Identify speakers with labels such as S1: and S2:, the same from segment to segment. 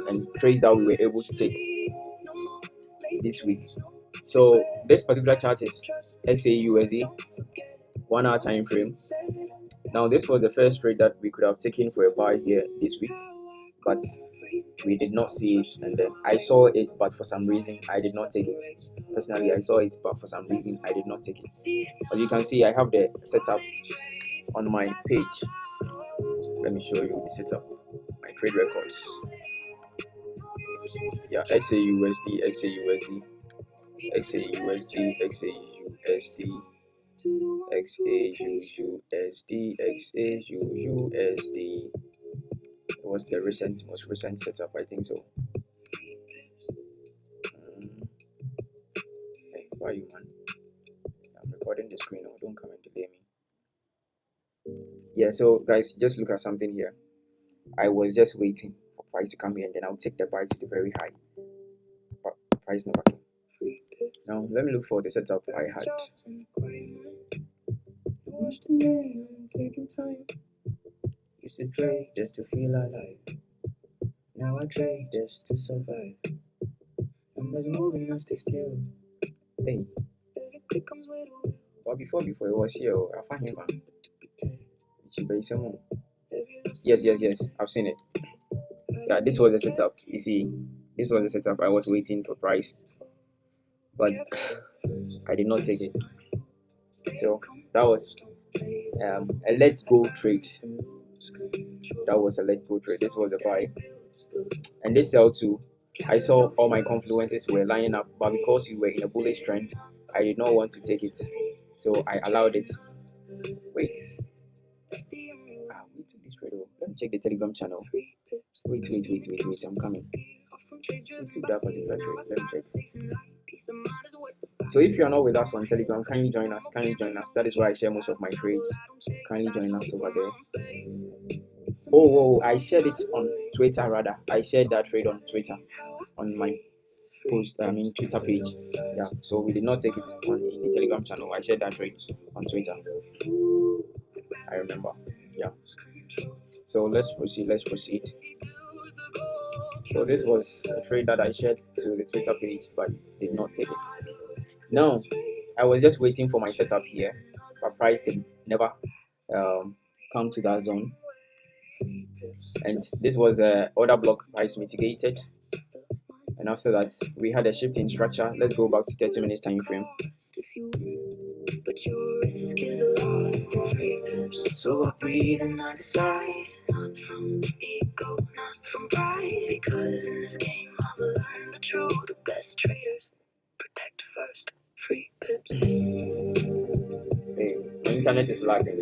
S1: and trades that we were able to take this week. So this particular chart is XAUSD 1 hour time frame. Now this was the first trade that we could have taken for a buy here this week, but we did not see it, and then I saw it, but for some reason I did not take it. Personally, I saw it, but for some reason I did not take it. As you can see, I have the setup on my page. Let me show you the setup, my trade records. Yeah, XAUSD, XAUSD, XAUSD, XAUSD, XAUUSD, XAUUSD. It was the most recent setup, I think so. Hey, why are you, man? I'm recording the screen. Oh, don't come and delay me. Yeah, so guys, just look at something here. I was just waiting for price to come here, and then I'll take the buy to the very high. But price never came. Now let me look for the setup I had. Used to trade just to feel alive. Now I trade just to survive. Numbers moving, I stay still. Hey. But before it was here, I found him. Yes, I've seen it. Yeah, this was the setup. You see, this was the setup. I was waiting for price, but I did not take it. So that was a let's go trade. That was a let's go trade. This was a buy, and this sell too. I saw all my confluences were lining up, but because we were in a bullish trend, I did not want to take it, so I allowed it. Wait. We took this trade. Let me check the Telegram channel. Wait. I'm coming. We took that particular trade. Let me check. So if you are not with us on Telegram, kindly join us. That is where I share most of my trades. Kindly join us over there. Oh, I shared it on Twitter rather. I shared that trade on Twitter, on my Twitter page. Yeah, so we did not take it on in the Telegram channel. I shared that trade on Twitter. I remember. Yeah. So let's proceed. So this was a trade that I shared to the Twitter page, but did not take it. Now, I was just waiting for my setup here, but price did never come to that zone. And this was a order block price mitigated. And after that, we had a shift in structure. Let's go back to 30 minutes time frame. So I breathe and I decide, not from ego, not from pride, because in this game I've learned the truth. The best traders protect first. Free pips. Hey, my internet is lagging.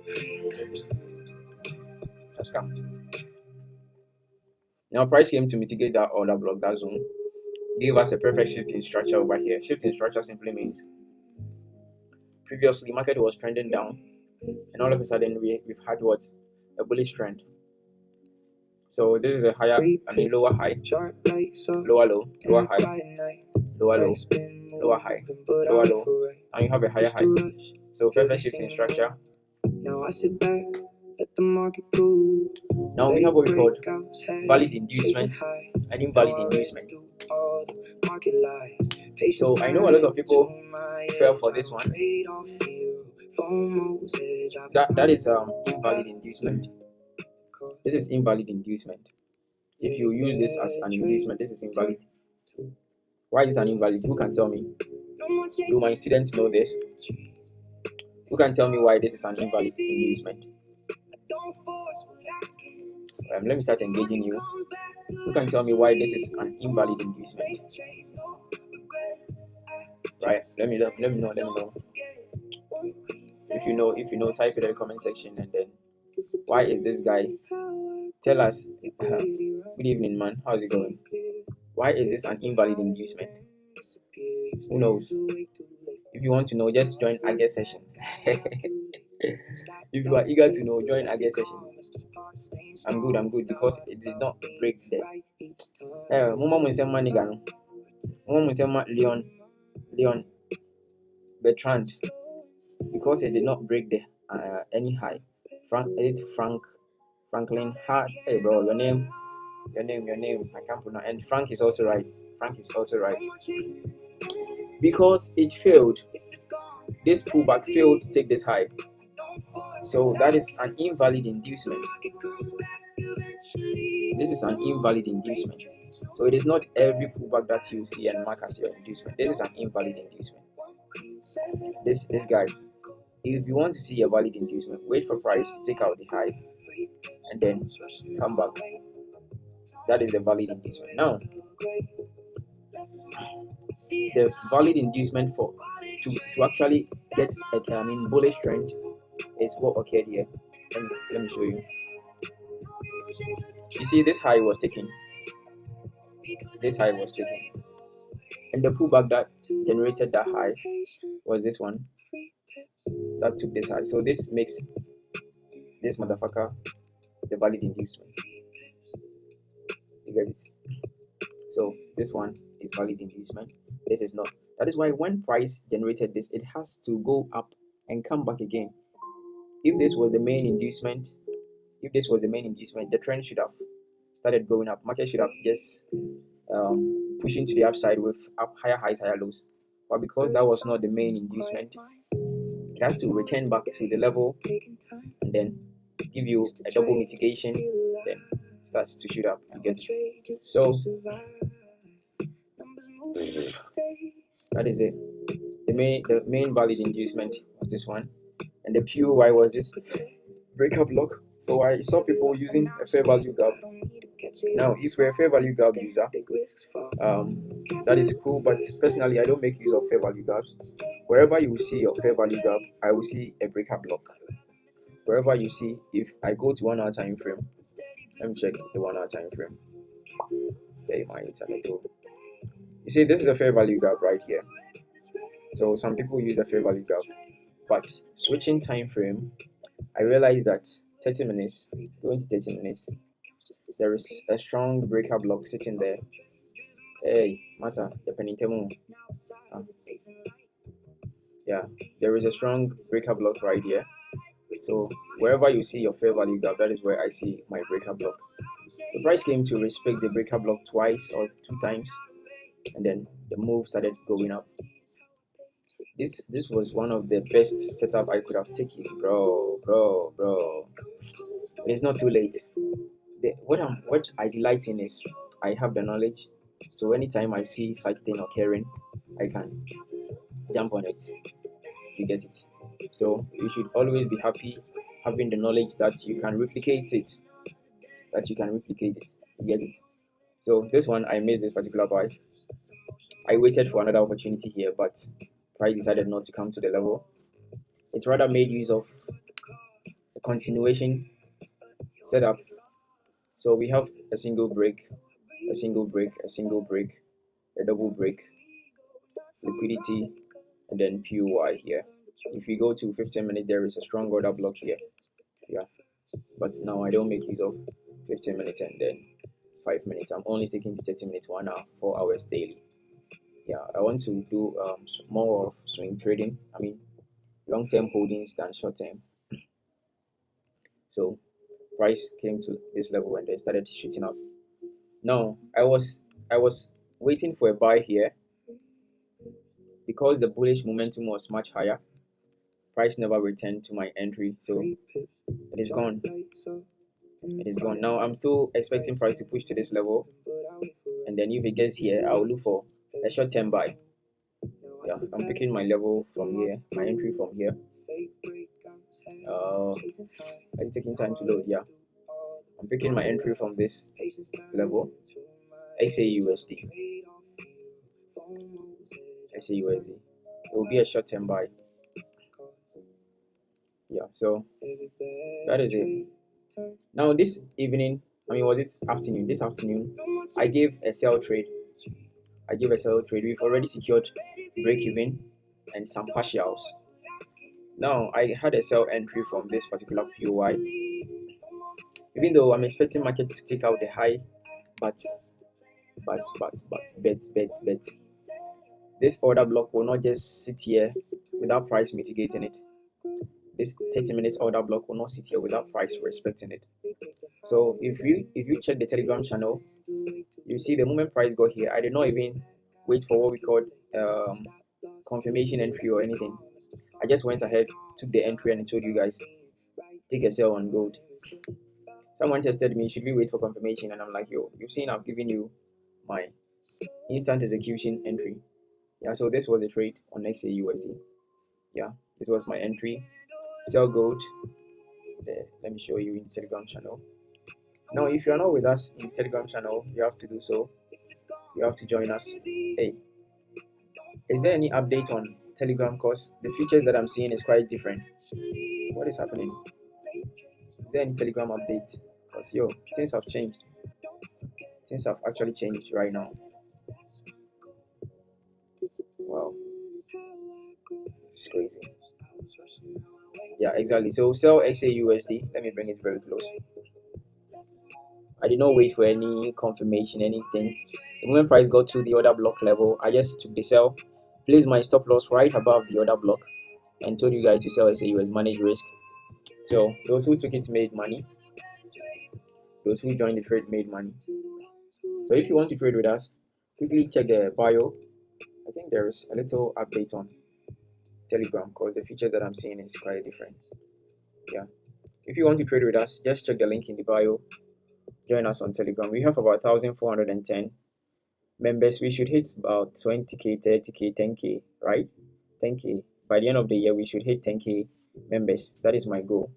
S1: Free pips. Let's come. Now price came to mitigate that order block, that zone. Gave us a perfect shift in structure over here. Shift in structure simply means previously market was trending down, and all of a sudden we've had what? A bullish trend. So this is a higher, lower high, lower low, lower high, lower low, lower high, lower low, and you have a higher high. So perfect shift in structure. Now I sit back, let the market go. Now we have what we call valid inducement and invalid inducement. So I know a lot of people fell for this one. That is invalid inducement. This is invalid inducement. If you use this as an inducement, this is invalid. Why is it an invalid? Who can tell me? Do my students know this? Who can tell me why this is an invalid inducement? Let me start engaging you. Who can tell me why this is an invalid inducement? Right? Let me know. If you know, type it in the comment section, and then why is this guy? Tell us. Good evening, man. How's it going? Why is this an invalid inducement? Who knows? If you want to know, just join Agate session. If you are eager to know, join Agate session. I'm good because it did not break the. Leon Bertrand, because it did not break the any high. Frank Franklin Hart. Hey bro, your name. I can't pronounce. And Frank is also right. Because it failed. This pullback failed to take this high. So that is an invalid inducement. This is an invalid inducement. So it is not every pullback that you see and mark as your inducement. This is an invalid inducement. This guy. If you want to see a valid inducement, wait for price to take out the high and then come back. That is the valid inducement. Now, the valid inducement for to actually get a bullish trend is what occurred here. Let me show you. You see, this high was taken. And the pullback that generated that high was this one that took this high. So this makes this motherfucker the valid inducement. You get it? So this one is valid inducement. This is not. That is why when price generated this, it has to go up and come back again. If this was the main inducement, the trend should have started going up. Market should have just pushing to the upside with higher highs, higher lows. But because that was not the main inducement, it has to return back to the level and then give you a double mitigation, then starts to shoot up. You get it? So that is it. The main valid inducement was this one, and the POY was this breakup block. So I saw people using a fair value gap. Now, if you're a fair value gap user, that is cool. But personally, I don't make use of fair value gaps. Wherever you see your fair value gap, I will see a breakup block. Wherever you see, if I go to 1 hour time frame, let me check the 1 hour time frame. Okay, my internet. You see, this is a fair value gap right here. So some people use the fair value gap, but switching time frame, I realized that 30 minutes, going to 30 minutes, there is a strong breakup block sitting there. Hey, Masa, yeah, there is a strong breakup block right here. So wherever you see your fair value gap, that is where I see my breakup block. The price came to respect the breakup block twice or 2 times, and then the move started going up. This was one of the best setup I could have taken, bro. It is not too late. What I delight in is I have the knowledge, so anytime I see such thing occurring, I can jump on it. You get it? So you should always be happy having the knowledge that you can replicate it. You get it? So this one, I made this particular buy. I waited for another opportunity here, but price decided not to come to the level. It's rather made use of a continuation setup. So we have a single break, a double break, liquidity, and then POY here. If you go to 15 minutes, there is a strong order block here. Yeah, but now I don't make use of 15 minutes and then 5 minutes. I'm only sticking to 30 minutes, 1 hour, 4 hours daily. Yeah, I want to do more of swing trading. I mean, long-term holdings than short-term. So price came to this level and then started shooting up. Now I was waiting for a buy here because the bullish momentum was much higher. Price never returned to my entry, so it is gone. Now I'm still expecting price to push to this level, and then if it gets here, I'll look for a short-term buy. Yeah, I'm picking my level from here, my entry from here. It's taking time to load. Yeah, I'm picking my entry from this level. XAUSD. XAUSD. It will be a short-term buy. Yeah, so that is it. Now this evening, was it afternoon? This afternoon, I gave a sell trade. We've already secured break even and some partials. Now I had a sell entry from this particular POY. Even though I'm expecting market to take out the high, but this order block will not just sit here without price mitigating it. this 30 minutes order block will not sit here without price respecting it. So if you check the Telegram channel, you see the moment price got here, I did not even wait for what we call um, confirmation entry or anything. I just went ahead, took the entry, and told you guys take a sell on gold. Someone tested me, should we wait for confirmation? And I'm like, yo, you've seen I've given you my instant execution entry. Yeah, so this was the trade on XAUSD. Yeah, this was my entry. Sell gold. There, let me show you in Telegram channel. Now, if you are not with us in Telegram channel, you have to do so. You have to join us. Hey, is there any update on Telegram? Because the features that I'm seeing is quite different. What is happening? Is there any Telegram update? Because yo, things have changed. Things have actually changed right now. Wow, it's crazy. Yeah, exactly. So sell XAUSD. Let me bring it very close. I did not wait for any confirmation, anything. The moment price got to the order block level, I just took the sell, placed my stop loss right above the order block, and told you guys to sell XAUSD, manage risk. So those who took it made money. Those who joined the trade made money. So if you want to trade with us, quickly check the bio. I think there is a little update on Telegram because the features that I'm seeing is quite different. Yeah. If you want to trade with us, just check the link in the bio. Join us on Telegram. We have about 1,410 members. We should hit about 20k, 30k, 10k, right? 10k. By the end of the year, we should hit 10k members. That is my goal.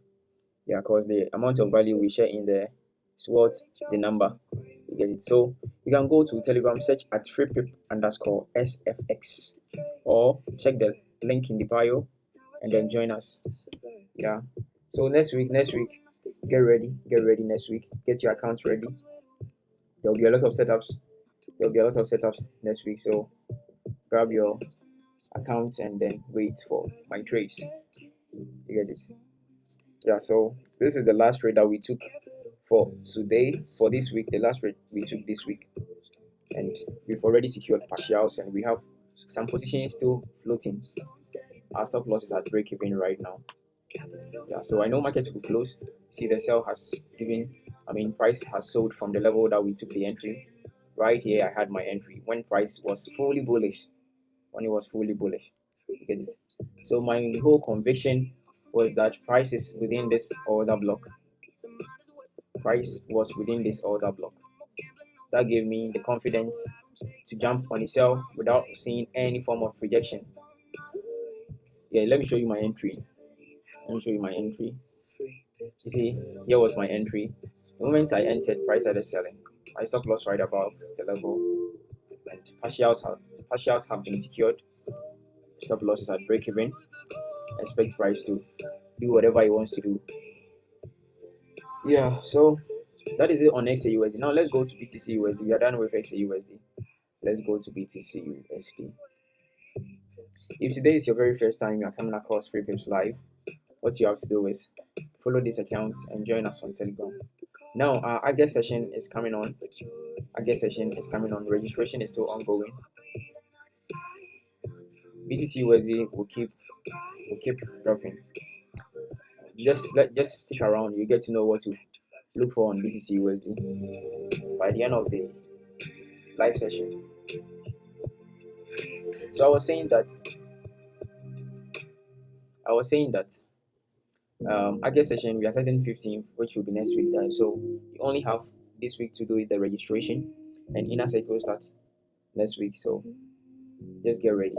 S1: Yeah, because the amount of value we share in there is worth the number. You get it? So you can go to Telegram, search at freepip_SFX, or check the link in the bio and then join us. Yeah. So next week, get ready next week. Get your accounts ready. There'll be a lot of setups. Next week. So grab your accounts and then wait for my trades. You get it? Yeah, so this is the last trade that we took for today, for this week, the last trade we took this week. And we've already secured partials and we have some positions still floating. Our stop loss is at break even right now. Yeah, so I know markets will close. See, the sell has given, price has sold from the level that we took the entry. Right here, I had my entry when price was fully bullish. When it was fully bullish, you get it? So my whole conviction was that price is within this order block. Price was within this order block. That gave me the confidence to jump on the sell without seeing any form of rejection. Yeah, let me show you my entry. You see, here was my entry. The moment I entered, price started selling. My stop loss right above the level, and partials have been secured. Stop loss is at break even. Expect price to do whatever he wants to do. Yeah, so that is it on XAUSD. Now let's go to BTCUSD. We are done with XAUSD. Let's go to BTCUSD. If today is your very first time you are coming across Free Pips Live, what you have to do is follow this account and join us on Telegram. Now our August session is coming on. Registration is still ongoing. BTCUSD will keep dropping. Just stick around. You get to know what to look for on BTCUSD by the end of the live session. So I was saying that August session we are starting 15th, which will be next week. So you only have this week to do the registration, and inner circle starts next week. So just get ready.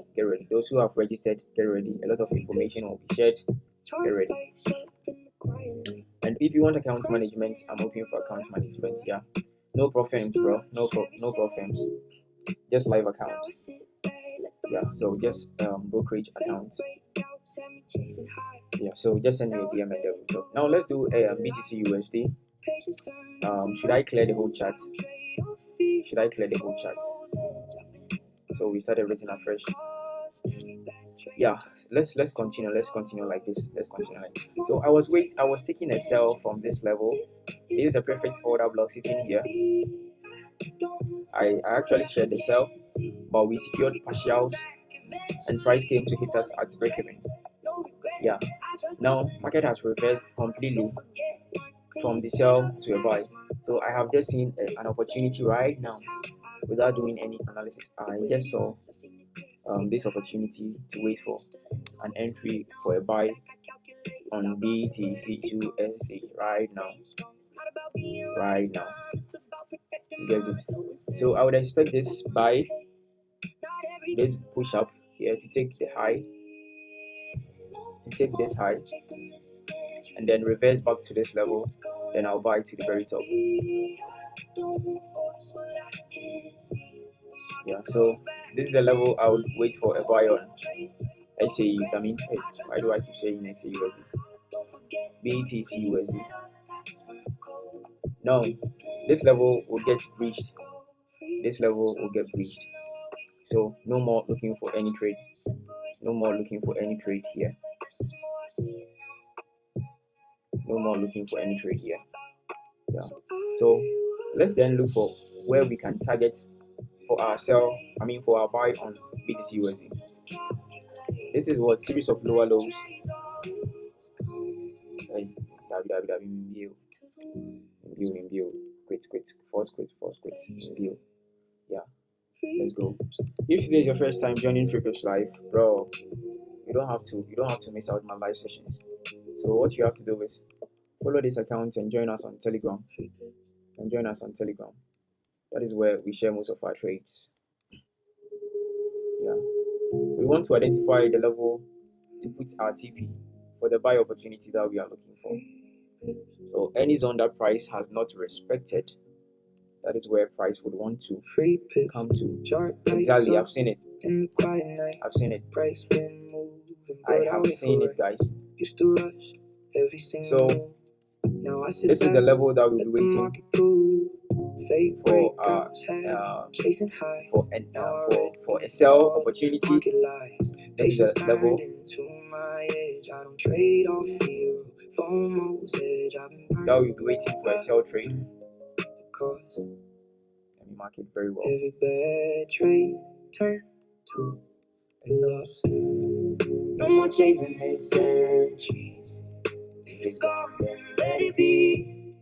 S1: Those who have registered, get ready. A lot of information will be shared. Get ready. And if you want account management, I'm open for account management. Yeah, no profirms, bro. No profirms. Just live account. Yeah, so just brokerage account. Yeah, so just send me a DM and then we'll talk. Now let's do a BTCUSD. Should I clear the whole chat? So we start everything afresh. Yeah, let's continue like this. So I was taking a sell from this level. This is a perfect order block sitting here. I actually shared the sell, but we secured partials and price came to hit us at break even. Yeah, Now market has reversed completely from the sell to a buy. So I have just seen an opportunity right now without doing any analysis. I just saw this opportunity to wait for an entry for a buy on BTCUSD right now. Right now. You get it? So I would expect this buy, this push up here to take the high, to take this high, and then reverse back to this level. Then I'll buy to the very top. Yeah, so this is the level I would wait for a buy on. XAU, I mean, hey, why do I keep saying XAUSD? BTCUSD. Now, this level will get breached. This level will get breached. So, no more looking for any trade. No more looking for any trade here. No more looking for any trade here. Yeah. So, let's then look for where we can target for our sell, for our buy on BTCUSD. This is what series of lower lows. Yeah, let's go. If today is your first time joining Freakers Live, bro, you don't have to miss out my live sessions. So what you have to do is follow this account and join us on Telegram. That is where we share most of our trades. Yeah. So we want to identify the level to put our TP for the buy opportunity that we are looking for. So any zone that price has not respected, that is where price would want to come to. Exactly, I've seen it. I have seen it, guys. So this is the level that we'll be waiting for a sell opportunity. This is the level. That we'll be waiting for a sell trade. Let me mark it very well. Every bad trade turn to a loss. No more chasing his centuries. If it's gone, then let it be.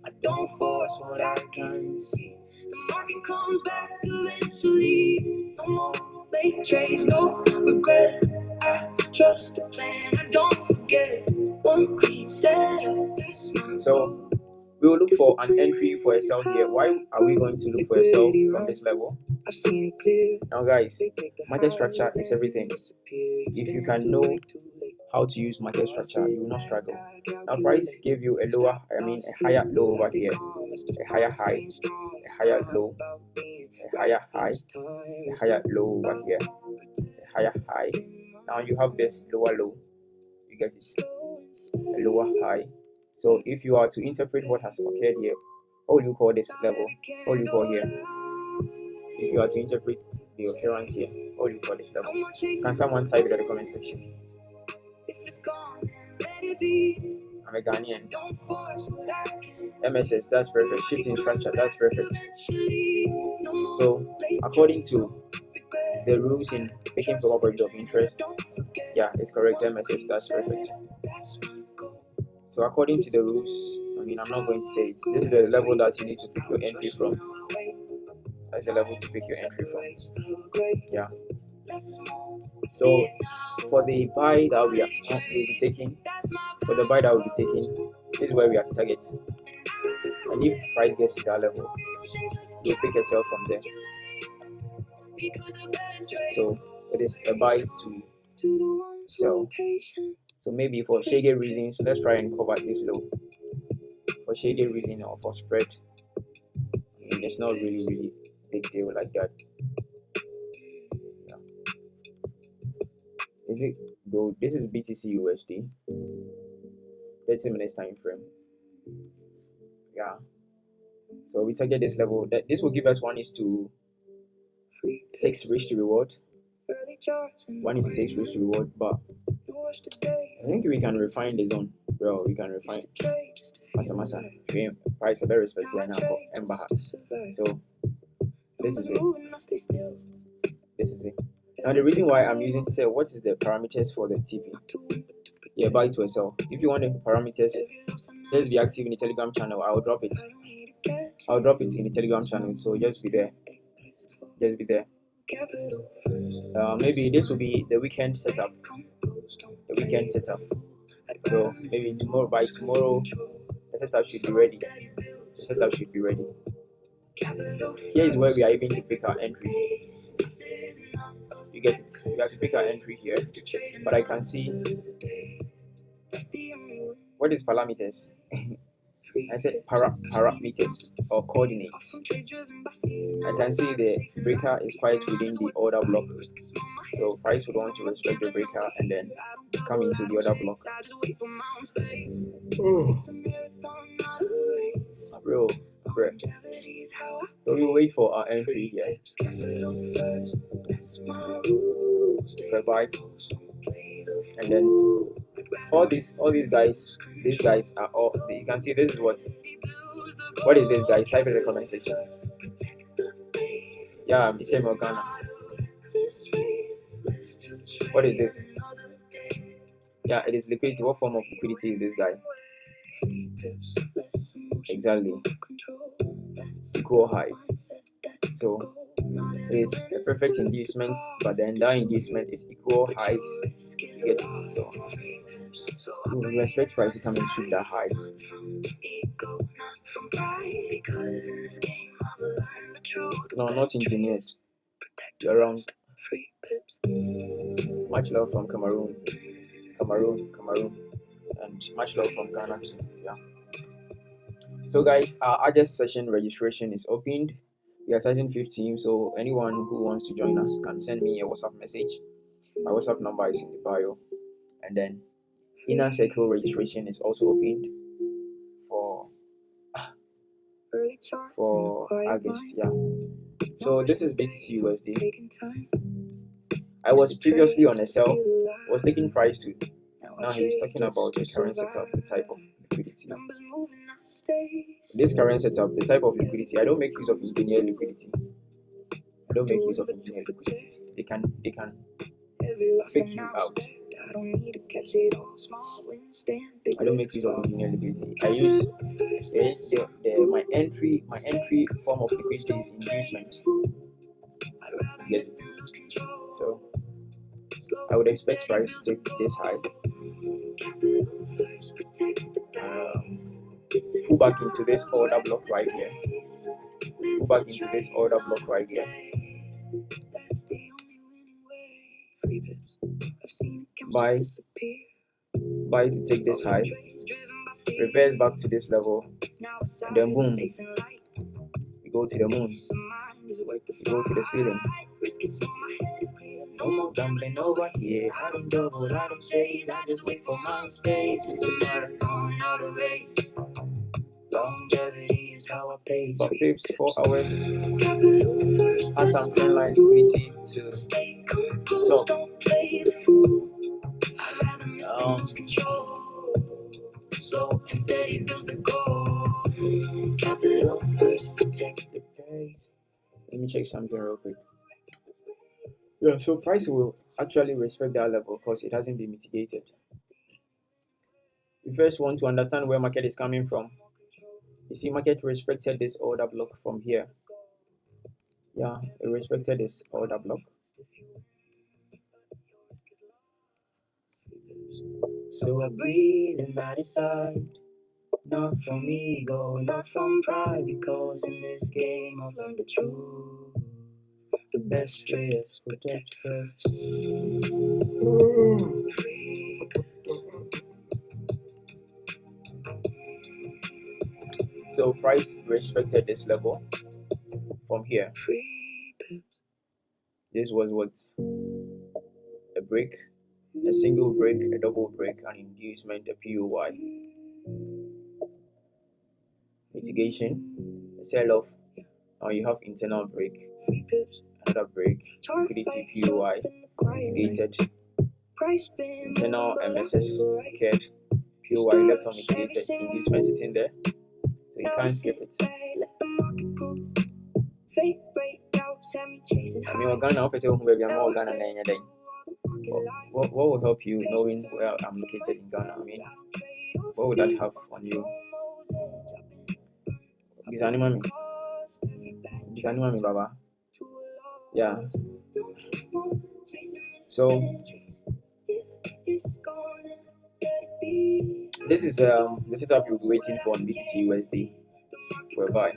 S1: I don't force what I can see. The market comes back eventually. No more late trades, no regret. I trust the plan. I don't forget. One clean setup. So we will look for an entry for a sell here. Why are we going to look for a sell from this level? Now guys, market structure is everything. If you can know how to use market structure, you will not struggle. Now price gave you a higher low over here, a higher high, a higher low, a higher high, a higher low over here, a higher high. Now you have this lower low, you get it, a lower high. So if you are to interpret what has occurred here, what will you call this level? What will you call here? If you are to interpret the occurrence here, what will you call this level? Can someone type it in the comment section? I'm a Ghanaian. MSS, that's perfect. Shifting structure, that's perfect. So according to the rules in making probability of interest, yeah, it's correct. MSS, that's perfect. So according to the rules, I'm not going to say it. This is the level that you need to pick your entry from. That's the level to pick your entry from. Yeah. So for the buy that we'll be taking, this is where we have to target. And if price gets to that level, you pick yourself from there. So it is a buy to sell. So maybe for shady reasons, let's try and cover this low. For shady reason or for spread, it's not really big deal like that. Yeah. Is it gold? This is BTCUSD. 30 minutes time frame. Yeah. So we target this level. That this will give us 1:6 risk to reward. 1:6 risk to reward, but I think we can refine the zone, bro. We can refine. Masa. Price a very respected now. So this is it. Now the reason why I'm using what is the parameters for the TP? Yeah, buy to sell. If you want the parameters, just be active in the Telegram channel. I'll drop it. I'll drop it in the Telegram channel. So just be there. Just be there. Maybe this will be the weekend setup. The weekend setup. So maybe tomorrow, by tomorrow, the setup should be ready. The setup should be ready. Here is where we are able to pick our entry. You get it? We have to pick our entry here. But I can see, what is parameters? I said parameters or coordinates. I can see the breaker is quite within the order block. So price would want to respect the breaker and then come into the order block. Bro. So we wait for our entry here. Buy. And then all these guys, these guys are all, you can see this is what is this, guys? Type in the comment section. Yeah, I'm Michelle Morgana. What is this? Yeah, it is liquidity. What form of liquidity is this guy? Exactly. Equal high. So it is a perfect inducement, but then that inducement is equal highs. You get it? So we expect price to come and sweep that high. No, not engineered. You're wrong. Much love from Cameroon, and much love from Ghana too. Yeah. So guys, our August session registration is opened. We are starting 15, so anyone who wants to join us can send me a WhatsApp message. My WhatsApp number is in the bio, and then inner circle registration is also opened for August. Yeah. So this is BTCUSD. I was previously on a sell, was taking price to. Now he's talking about the current setup, the type of liquidity. This current setup, the type of liquidity, I don't make use of engineered liquidity. I don't make use of engineered liquidity. They can fake you out. I don't make use of engineered liquidity. I use my entry form of liquidity is inducement. Yes. So I would expect price to take this high. Pull back into this order block right here. Pull back into this order block right here. Buy to take this high. Reverse back to this level. And then boom. You go to the moon. You go to the ceiling. No more gambling over here. I don't double, I don't chase. I just wait for my space. It's a marathon, not a race. Longevity is how I pay. For pips, 4 hours. Has some online liquidity to talk. Slow and steady builds the goal. Capital first, protect the base. Let me check something real quick. Yeah, so price will actually respect that level because it hasn't been mitigated. We first want to understand where market is coming from. You see, market respected this order block from here. Yeah, it respected this order block. So I breathe and I decide, not from ego, not from pride, because in this game I've learned the truth. The best traders protect first. So price respected this level from here. This was what? A break, a single break, a double break, an inducement, a POY. Mitigation, a sell-off. Now you have internal break, another break, liquidity POY, mitigated, internal MSS, CAD, POY left unmitigated, inducement sitting there, so you can't skip it. I mean, Ghana, I say, baby, I'm more Ghana than anything. what will help you knowing where I'm located in Ghana? I mean, what would that have on you? Bisanima me, Baba. Yeah. So this is the setup you'll be waiting for on BTCUSD, whereby.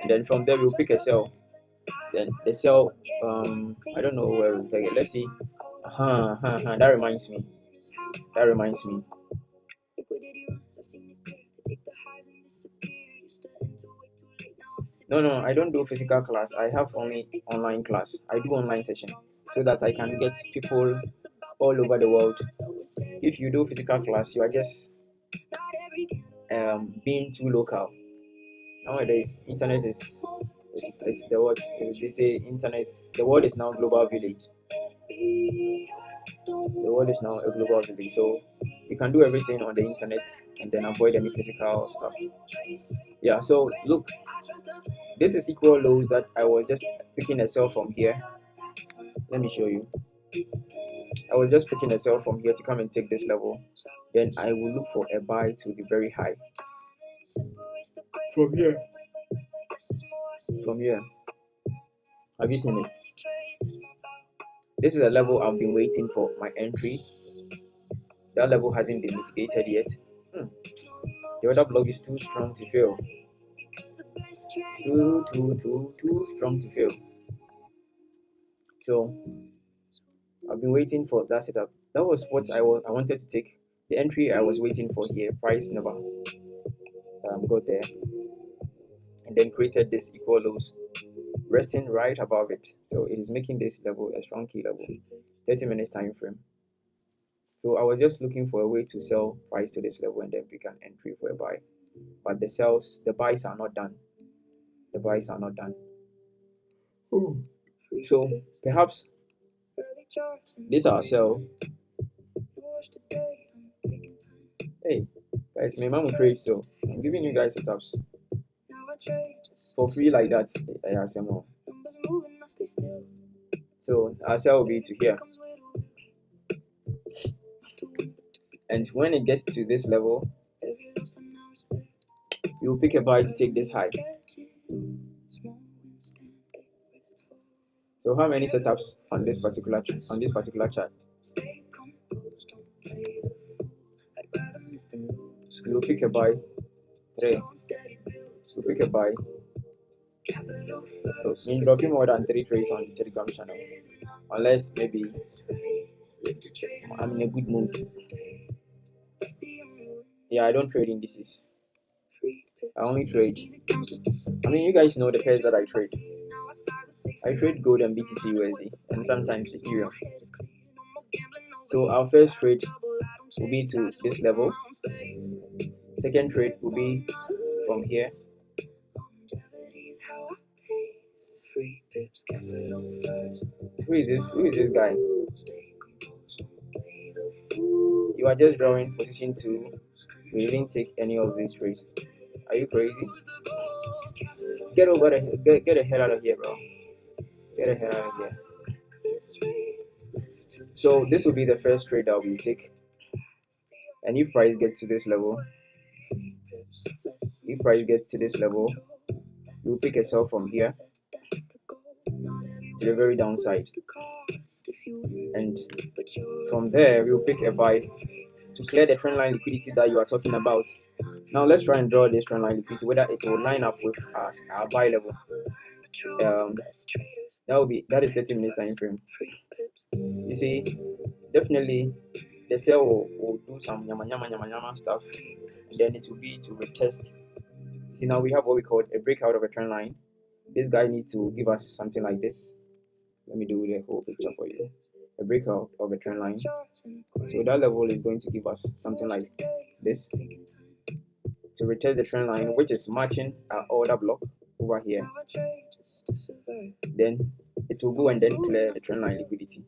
S1: And then from there we'll pick a cell. Then the cell, I don't know where we'll take it. Let's see. That reminds me. No, I don't do physical class. I have only online class. I do online session so that I can get people all over the world. If you do physical class, you are just being too local. Nowadays, internet is the what they say. Internet. The world is now global village. The world is now a global village. So you can do everything on the internet and then avoid any physical stuff. Yeah. So look, this is equal lows that I was just picking a cell from here. Let me show you. I was just picking a cell from here to come and take this level. Then I will look for a buy to the very high. From here. Have you seen it? This is a level I've been waiting for my entry. That level hasn't been mitigated yet. The other block is too strong to fail. Too strong to fail. So I've been waiting for that setup. That was what I wanted to take. The entry I was waiting for here. Price never got there. And then created this equal lows, resting right above it. So it is making this level a strong key level. 30 minutes time frame. So I was just looking for a way to sell price to this level and then pick an entry for a buy. But the buys are not done. So perhaps this our sell. Hey guys, my mom will trade, so I'm giving you guys setups for free like that. So our sell will be to here. And when it gets to this level, you'll pick a buy to take this high. So how many setups on this particular chart? You'll pick a buy. 3. You'll pick a buy. So you're dropping more than 3 trades on the Telegram channel, unless maybe I'm in a good mood. Yeah, I don't trade indices. I only trade. I mean, you guys know the pairs that I trade. I trade gold and BTCUSD, and sometimes Ethereum. So our first trade will be to this level. Second trade will be from here. Who is this guy? You are just drawing position 2. We didn't take any of these trades. Are you crazy? Get the hell out of here, bro. Get the hell out of here. So this will be the first trade that we take. And if price gets to this level, we'll pick a sell from here to the very downside. And from there, we'll pick a buy to clear the trend line liquidity that you are talking about. Now let's try and draw this trend line liquidity, whether it will line up with our buy level. That is 30 minutes time frame. You see, definitely the sell will do some yama stuff, and then it will be to retest. See, now we have what we call a breakout of a trend line. This guy needs to give us something like this. Let me do the whole picture for you. A breakout of a trend line. So that level is going to give us something like this to retest the trend line, which is matching our order block over here. Then it will go and then clear the trend line liquidity.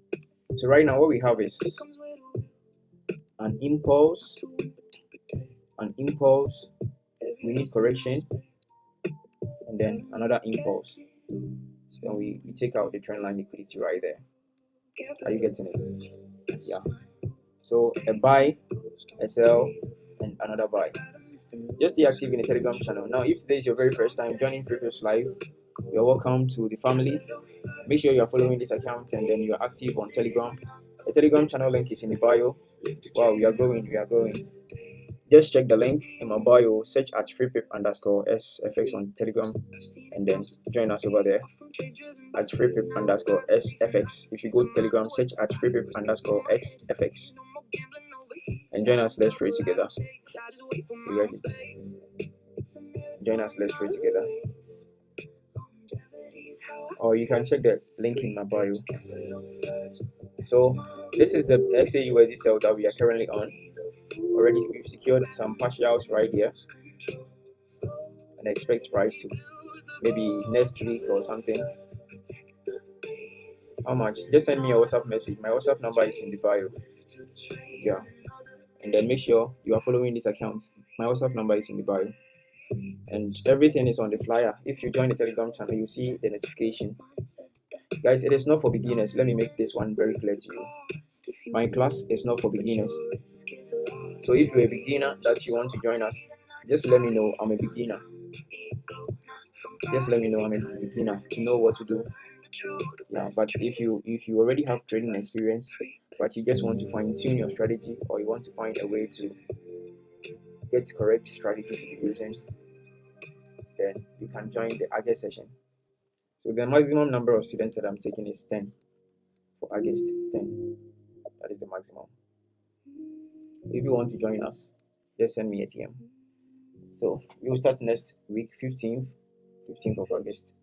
S1: So right now what we have is an impulse. We need correction, and then another impulse. Then we take out the trend line liquidity right there. Are you getting it? Yeah. So a buy, a sell, and another buy. Just stay active in the Telegram channel. Now, if today is your very first time joining Freebios Live, you're welcome to the family. Make sure you are following this account and then you're active on Telegram. The Telegram channel link is in the bio. Wow, we are growing, we are growing. Just check the link in my bio, search at freepip_SFX on Telegram, and then join us over there at freepip_SFX. If you go to Telegram, search at freepip_SFX and join us. Let's pray together. You get it? Join us. Let's pray together. Or you can check the link in my bio. So this is the XAUSD sell that we are currently on. Already we've secured some partials right here, and expect price to maybe next week or something. How much? Just send me a WhatsApp message. My WhatsApp number is in the bio. Yeah, and then make sure you are following this account. My WhatsApp number is in the bio, and everything is on the flyer. If you join the Telegram channel, you see the notification. Guys, it is not for beginners. Let me make this one very clear to you. My class is not for beginners. So if you're a beginner that you want to join us, just let me know I'm a beginner. Just let me know I'm a beginner to know what to do. Yeah, but if you already have trading experience, but you just want to fine tune your strategy, or you want to find a way to get correct strategy to be using, then you can join the August session. So the maximum number of students that I'm taking is 10 for August. 10. That is the maximum. If you want to join us, just send me a PM. So we will start next week, 15th of August.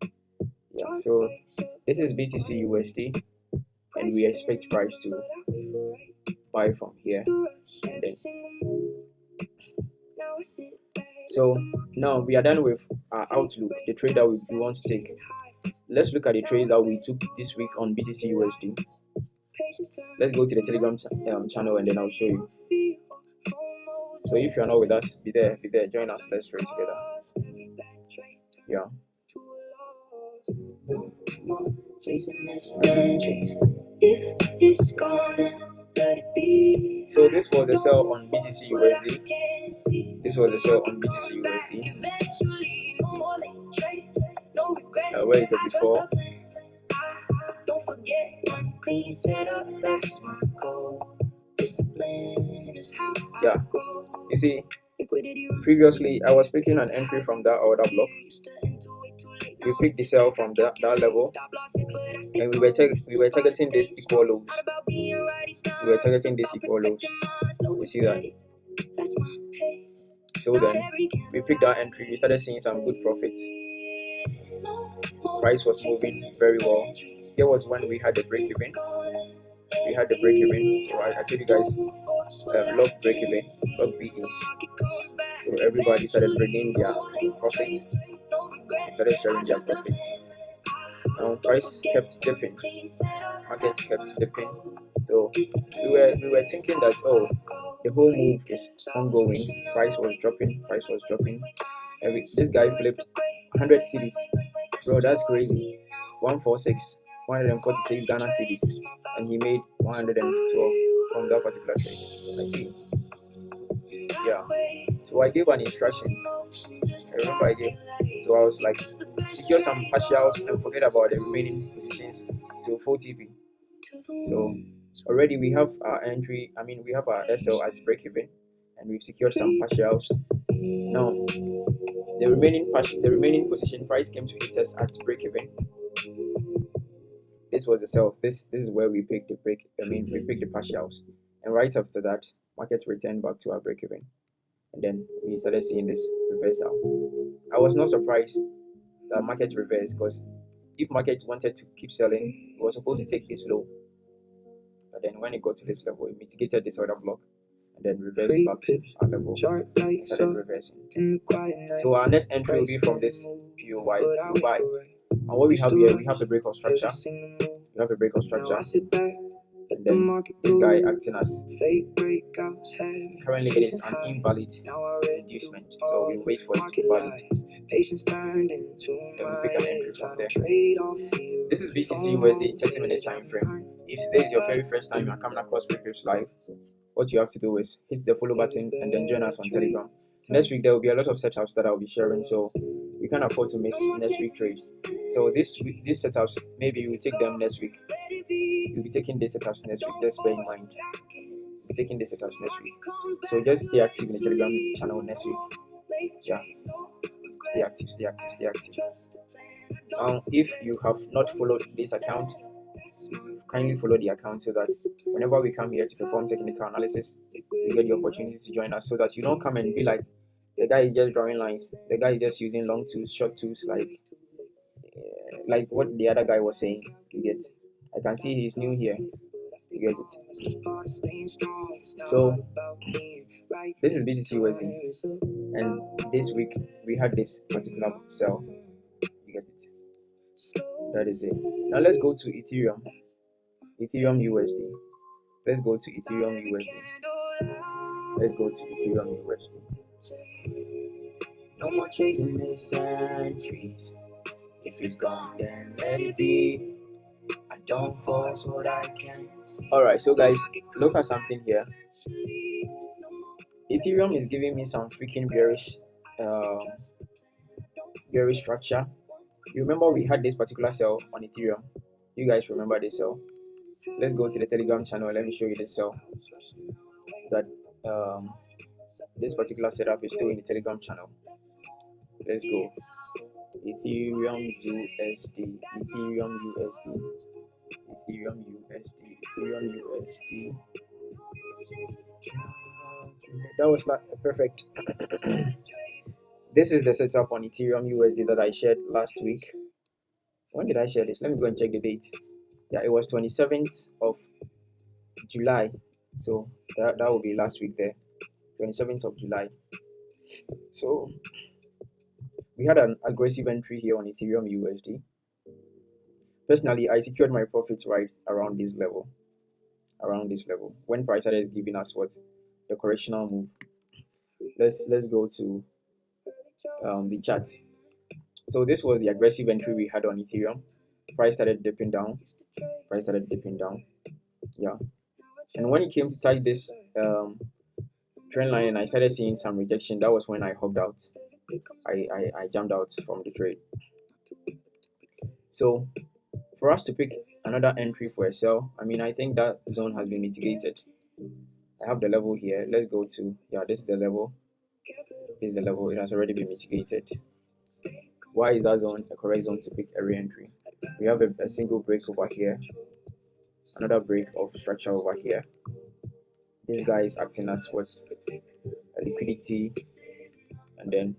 S1: Yeah. So this is BTCUSD, and we expect price to buy from here. And then, so now we are done with our outlook, the trade that we want to take. Let's look at the trade that we took this week on BTCUSD. Let's go to the Telegram channel, and then I'll show you. So if you're not with us, be there, join us. Let's trade together. Yeah. So this was the sell on BTCUSD. This was the sell on BTCUSD. Where is it before? Yeah. You see, previously I was picking an entry from that order block. We picked the sell from that level, and we were targeting this equal lows. We were targeting this equal lows. You see that? So then we picked our entry. We started seeing some good profits. Price was moving very well. Here was when we had the break even. So I told you guys, log break even, log BE. So everybody started bringing their profits. Started sharing their profits. Now price kept dipping. Market kept dipping. So we were thinking that, oh, the whole move is ongoing. Price was dropping. This guy flipped 100 cedis. Bro, that's crazy. 146 Ghana cedis, and he made 112 from that particular trade. I see. Yeah. So I gave an instruction. I remember I gave. So I was like, secure some partials and forget about the remaining positions till 4 TP. So already we have our entry. We have our SL as break even, and we've secured some partials. Now the remaining position price came to hit us at break even. This was the sell. This is where we picked the we picked the partials, and right after that, market returned back to our break even, and then we started seeing this reversal. I was not surprised that market reversed, because if market wanted to keep selling, it was supposed to take this low, but then when it got to this level, it mitigated this order block, and then reversed back to our level, and started reversing. So our next entry will be from this POY buy. And what we have here, we have a break of structure. And then this guy acting as currently it is an invalid inducement, so we wait for it to be valid, then we pick an entry from there. This is BTCUSD 30 minutes time frame. If today is your very first time you're coming across Previous Live, what you have to do is hit the follow button and then join us on Telegram. Next week there will be a lot of setups that I'll be sharing, so you can't afford to miss next week trades. So these setups, maybe you will take them next week. You'll be taking these setups next week. Just bear in mind. You'll be taking these setups next week. So just stay active in the Telegram channel next week. Yeah. Stay active, stay active, stay active. If you have not followed this account, kindly follow the account so that whenever we come here to perform technical analysis, you get the opportunity to join us, so that you don't come and be like, the guy is just drawing lines, the guy is just using long tools, short tools, like what the other guy was saying. You get, I can see he's new here. You get it. So this is BTCUSD, and this week we had this particular sell. You get it. That is it. Now let's go to Ethereum USD. Let's go to Ethereum USD. Let's go to Ethereum USD. No more chasing missed centuries. If it's gone, then let it be. I don't force what I can see. Alright, so guys, look at something here. Ethereum is giving me some freaking bearish structure. You remember we had this particular sell on Ethereum. You guys remember this sell? Let's go to the Telegram channel. Let me show you the sell. That this particular setup is still in the Telegram channel. Let's go. Ethereum USD. Ethereum USD. Ethereum USD. Ethereum USD. That was like perfect. This is the setup on Ethereum USD that I shared last week. When did I share this? Let me go and check the date. Yeah, it was 27th of July. So that will be last week there. 27th of July. So we had an aggressive entry here on Ethereum USD. Personally, I secured my profits right around this level. When price started giving us what? The correctional move. Let's go to the chart. So this was the aggressive entry we had on Ethereum. Price started dipping down. Yeah. And when it came to touch this trend line and I started seeing some rejection, that was when I hopped out. I jumped out from the trade. So for us to pick another entry for a sell, I think that zone has been mitigated. I have the level here. Let's go to, this is the level. It has already been mitigated. Why is that zone a correct zone to pick a re-entry? We have a single break over here, another break of structure over here. This guy is acting as what's a liquidity, and then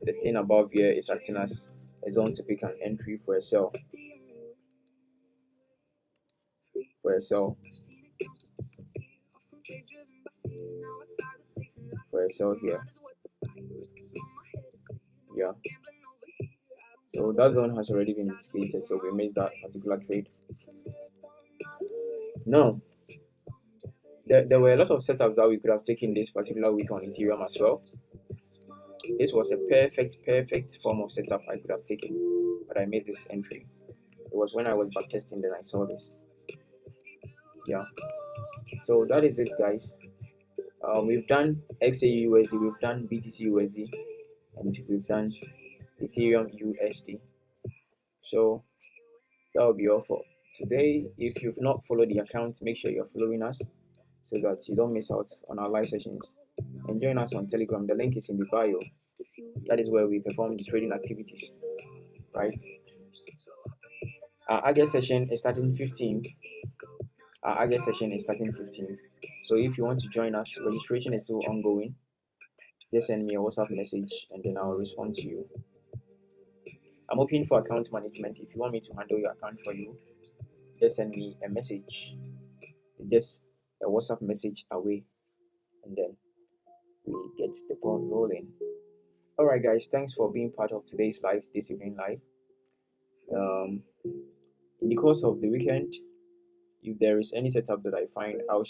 S1: the thing above here is acting as a zone to pick an entry for a sell. Here. Yeah. So that zone has already been mitigated, so we missed that particular trade. No. There were a lot of setups that we could have taken this particular week on Ethereum as well. This was a perfect form of setup I could have taken, but I made this entry. It was when I was backtesting that I saw this. Yeah. So that is it, guys. We've done XAUUSD, we've done BTCUSD, and we've done Ethereum USD. So that will be all for today. If you've not followed the account, make sure you're following us so that you don't miss out on our live sessions. And join us on Telegram. The link is in the bio. That is where we perform the trading activities, right? Our August session is starting 15th. So if you want to join us, registration is still ongoing. Just send me a WhatsApp message and then I'll respond to you. I'm open for account management. If you want me to handle your account for you, just send me a message. Just a WhatsApp message away, and then we get the ball rolling. Alright guys, thanks for being part of today's live, this evening live. In the course of the weekend, If there is any setup that I find, I'll